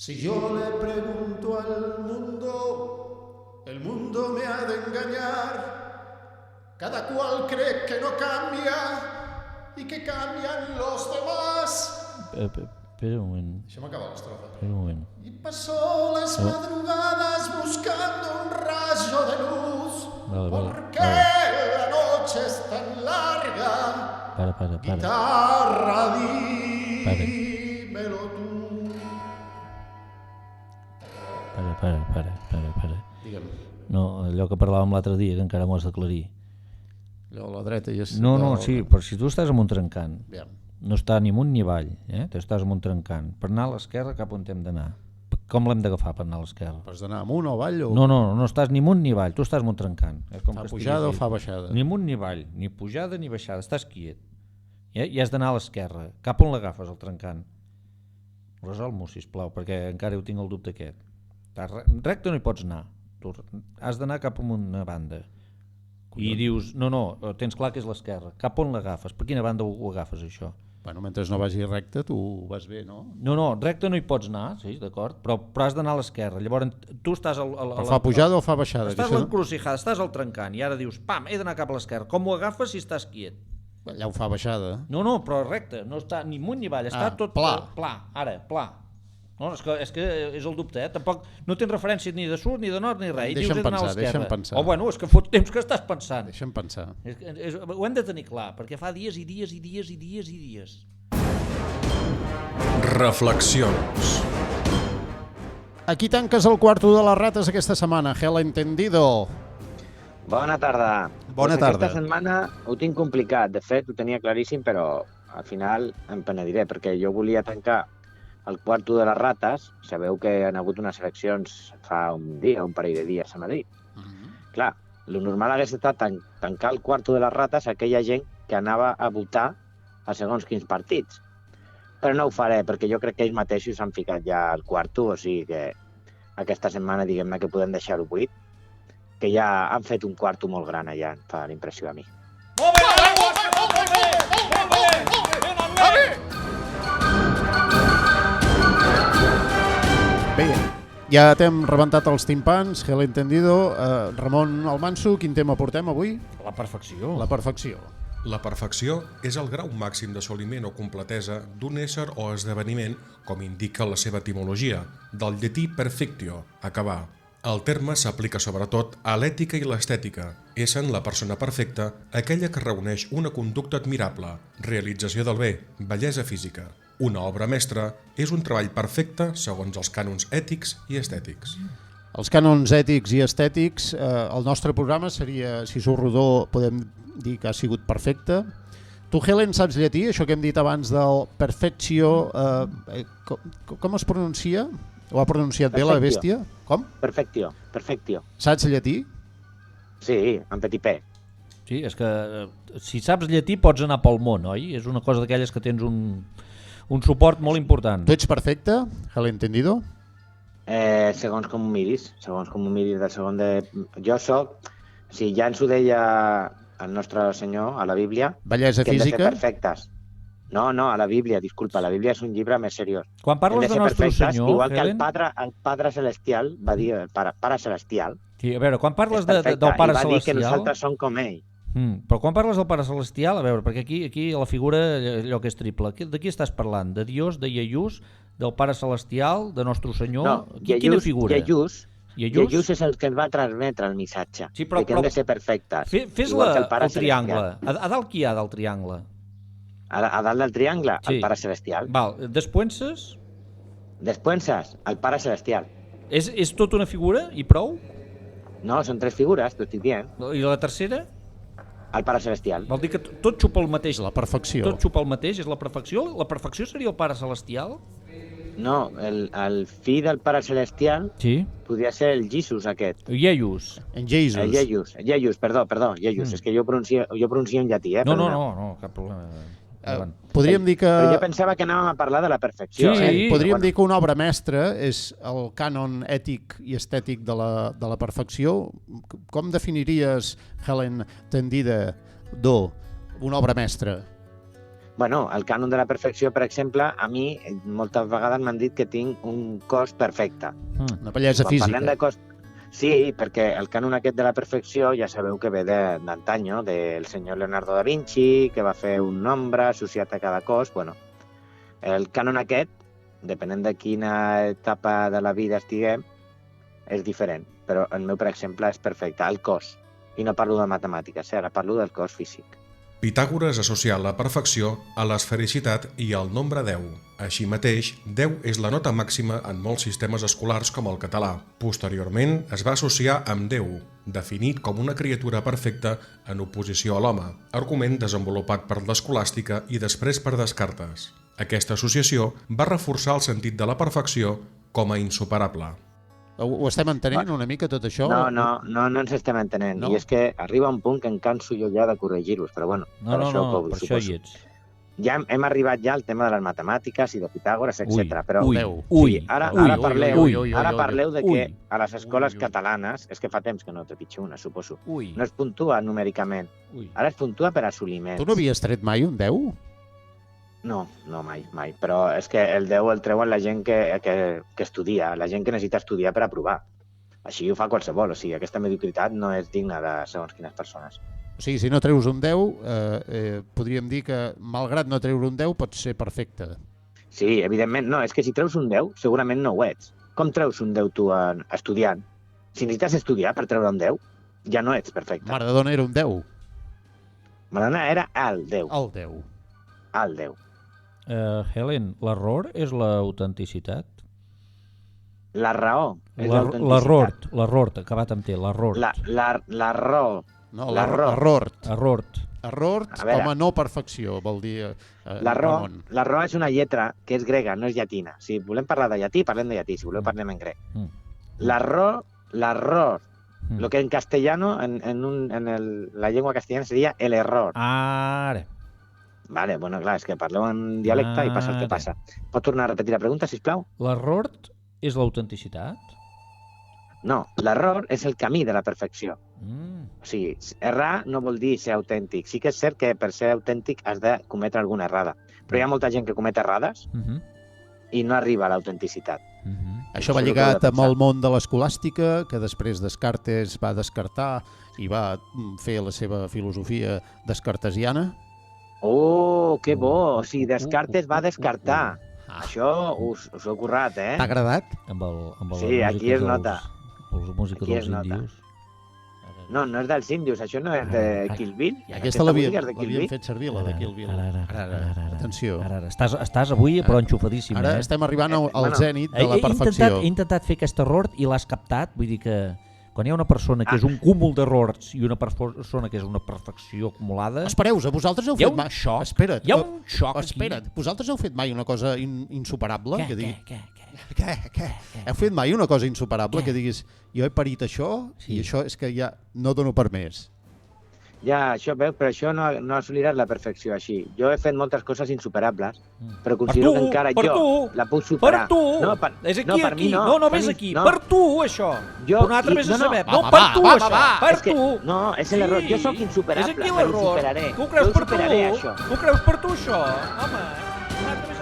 Si yo le pregunto al mundo, el mundo me ha de engañar. Cada cual cree que no cambia y que cambian los demás. Espera un moment. Deixa'm acabar l'estrofa. Espera un moment. Y pasó las madrugadas buscando un rayo de luz. Vale. Porque la noche es tan larga. Para. Guitarra, dímelo tú. Para. Digue'm. No, allò que parlàvem l'altre dia, que encara m'ho has d'aclarir. Allò a la dreta i és... No, sí, però si tu estàs en un trencant, Aviam. no està ni amunt ni avall, tu estàs en un trencant. Per anar a l'esquerra, cap on hem d'anar? Com l'hem d'agafar per anar a l'esquerra? Has d'anar amunt o avall o... No estàs ni amunt ni avall, tu estàs en un trencant. És com Fa que pujada o estiguis fa baixada? Ni amunt ni avall, ni pujada ni baixada, estàs quiet. I has d'anar a l'esquerra. Cap on l'agafes, el trencant? Resol-m'ho, sisplau, perquè encara ho tinc el dubte aquest. Recte no hi pots anar. Tu has d'anar cap a una banda. I dius, no, tens clar que és l'esquerra. Cap on l'agafes? Per quina banda ho agafes, això? Bueno, mentre no vagi recte, tu vas bé, no? No, recte no hi pots anar, sí, d'acord, però has d'anar a l'esquerra. Llavors, tu estàs... Però fa pujada o fa baixada? Estàs a l'encrucijada, estàs al trencant i ara dius, pam, he d'anar cap a l'esquerra. Com ho agafes si estàs quiet? Allà ho fa baixada. No, però recte, no està ni amunt ni avall, està tot pla, ara, pla. No, és que és el dubte, Tampoc no tens referències ni de sud, ni de nord, ni res. Deixa'm pensar. O bueno, és que fot temps que estàs pensant. Deixa'm pensar. Ho hem de tenir clar, perquè fa dies i dies. Reflexions. Aquí tanques el quarto de les rates aquesta setmana, Gel Entendido. Bona tarda. Bona tarda. Aquesta setmana ho tinc complicat. De fet, ho tenia claríssim, però al final em penediré, perquè jo volia tancar el quarto de les rates. Sabeu que han hagut unes eleccions fa un parell de dies a Madrid. Clar, lo normal hagués estat tancar el quarto de les rates a aquella gent que anava a votar a segons quins partits. Però no ho faré, perquè jo crec que ells mateixos s'han ficat ja al quarto, o sigui que aquesta setmana, diguem-ne, que podem deixar-ho buit, que ja han fet un quarto molt gran allà, em fa l'impressió a mi. Bé, ja t'hem rebentat els timpans, Gel Entendido. Ramon Almanso, quin tema portem avui? La perfecció. La perfecció. La perfecció és el grau màxim d'assoliment o completesa d'un ésser o esdeveniment, com indica la seva etimologia, del llatí perfectio, acabar. El terme s'aplica sobretot a l'ètica i l'estètica, essent la persona perfecta aquella que reuneix una conducta admirable, realització del bé, bellesa física. Una obra mestra és un treball perfecte segons els cànons ètics i estètics. Els cànons ètics i estètics, el nostre programa seria, si surt rodó, podem dir que ha sigut perfecte. Tu, Helen, saps llatí? Això que hem dit abans del perfectio, com es pronuncia? Ho ha pronunciat bé la bèstia? Com? Perfectio. Saps llatí? Sí, en petit P. Sí, és que si saps llatí pots anar pel món, oi? És una cosa d'aquelles que tens un suport molt important. Tu ets perfecte, Gel Entendido? Segons com ho miris del segon de... Jo soc, si ja ens ho deia el nostre senyor a la Bíblia, Bellesa que hem de ser física? perfectes. No, a la Bíblia, disculpa, la Bíblia és un llibre més seriós. Quan parles de nostre senyor, igual que Helen... el Padre Celestial va dir, el Pare Celestial, Sí, a veure, quan parles del Pare i va dir que Celestial... nosaltres som com ell. Però quan parles del Pare Celestial, a veure, perquè aquí la figura, allò que és triple, de qui estàs parlant? De Dios, de Iaiús, del Pare Celestial, de Nostre Senyor? No, Quina figura? Iaiús és el que ens va transmetre el missatge, Sí, però, que hem de ser perfectes. Fes-la el triangle. A dalt qui hi ha del triangle? A dalt del triangle, Sí. el Pare Celestial. Val, despuenses? Despuenses, el Pare Celestial. És tot una figura i prou? No, són tres figures, t'ho estic dient. I la tercera? El Pare Celestial. Vol dir que tot xupa el mateix. La perfecció. Tot xupa el mateix, és la perfecció? La perfecció seria el Pare Celestial? No, el fill del Pare Celestial Sí. podria ser el Jesus aquest. Iaiús. En Jesus. El Jesus, perdó, Jesus. És que jo pronuncio en llatí, No, cap problema. Podríem dir que... Però jo pensava que anàvem a parlar de la perfecció. Sí. Podríem dir que una obra mestra és el cànon ètic i estètic de la perfecció. Com definiries, Helen Tendida, una obra mestra? Bueno, el cànon de la perfecció, per exemple, a mi moltes vegades m'han dit que tinc un cos perfecte. Una bellesa Quan física. parlem de cos... Sí, perquè el cànon aquest de la perfecció ja sabeu que ve d'antanyo, del senyor Leonardo da Vinci, que va fer un nombre associat a cada cos. Bueno, el cànon aquest, depenent de quina etapa de la vida estiguem, és diferent. Però el meu, per exemple, és perfecte, el cos. I no parlo de matemàtiques, ara parlo del cos físic. Pitàgores associà la perfecció a l'esfericitat i al nombre 10. Així mateix, 10 és la nota màxima en molts sistemes escolars com el català. Posteriorment, es va associar amb Déu, definit com una criatura perfecta en oposició a l'home, argument desenvolupat per l'escolàstica i després per Descartes. Aquesta associació va reforçar el sentit de la perfecció com a insuperable. Ho estem entenent una mica tot això? No ens estem entenent. No? I és que arriba un punt que em canso jo ja de corregir-vos, però bueno, No, per això hi ets. Ja hem arribat ja al tema de les matemàtiques i de Pitàgores, etc. Però Ui, ara parleu de que a les escoles catalanes, és que fa temps que no te pitjo una, suposo, no es puntua numèricament, ara es puntua per assoliments. Tu no havies tret mai un 10? No, mai. Però és que el 10 el treuen la gent que estudia, la gent que necessita estudiar per aprovar. Així ho fa qualsevol, o sigui, aquesta mediocritat no és digna de segons quines persones. O sigui, si no treus un 10, podríem dir que, malgrat no treure un 10, pot ser perfecte. Sí, evidentment. No, és que si treus un 10, segurament no ho ets. Com treus un 10 tu estudiant? Si necessites estudiar per treure un 10, ja no ets perfecte. Maradona era un 10. Maradona era el 10. El 10. El 10. Helen, l'error és l'autenticitat? La raó és l'autenticitat. L'error, acabat amb T, l'error. L'error. No, Error. Error com a no perfecció, vol dir... L'error és una lletra que és grega, no és llatina. Si volem parlar de llatí, parlem de llatí. Si voleu, parlem en grec. L'error, lo que en castellano, en la llengua castellana seria el error. Ara. Vale, bueno, clar, és que parleu en dialecte i passa el que passa. Pot tornar a repetir la pregunta, sisplau? L'error és l'autenticitat? No, l'error és el camí de la perfecció. O sigui, errar no vol dir ser autèntic. Sí que és cert que per ser autèntic has de cometre alguna errada. Però hi ha molta gent que comet errades i no arriba a l'autenticitat. Això va lligat amb el món de l'escolàstica, que després Descartes va descartar i va fer la seva filosofia descartesiana. Oh, que bo! O sigui, Descartes va descartar. Això us ho he currat, eh? T'ha agradat? Sí, aquí es nota. Amb la música dels índios. No és dels índios, això no és de Kill Bill. Aquesta l'havien fet servir, la de Kill Bill. Ara. Atenció. Ara. Estàs avui però enxufadíssim. Ara estem arribant al zènit de la perfecció. He intentat fer aquest error i l'has captat, vull dir que quan hi ha una persona que és un cúmul d'errors i una persona que és una perfecció acumulada... Espereu, vosaltres heu fet mai... Espera't. Hi ha un xoc aquí. Espera't, vosaltres heu fet mai una cosa insuperable? Què? Heu fet mai una cosa insuperable que diguis jo he parit això i això és que ja no dono per més? Ja, això veu, però això no assoliràs la perfecció així. Jo he fet moltes coses insuperables, però considero que encara jo la puc superar. Per tu! No, és aquí, per mi no. No ves aquí. Per tu, això. Jo, un altre més a saber. No, per tu, això. Per tu. No, és l'error. Jo sóc insuperable, és aquí l'error. superaré. Tu ho creus per tu? Això. Tu ho creus per tu, això? Home, un altre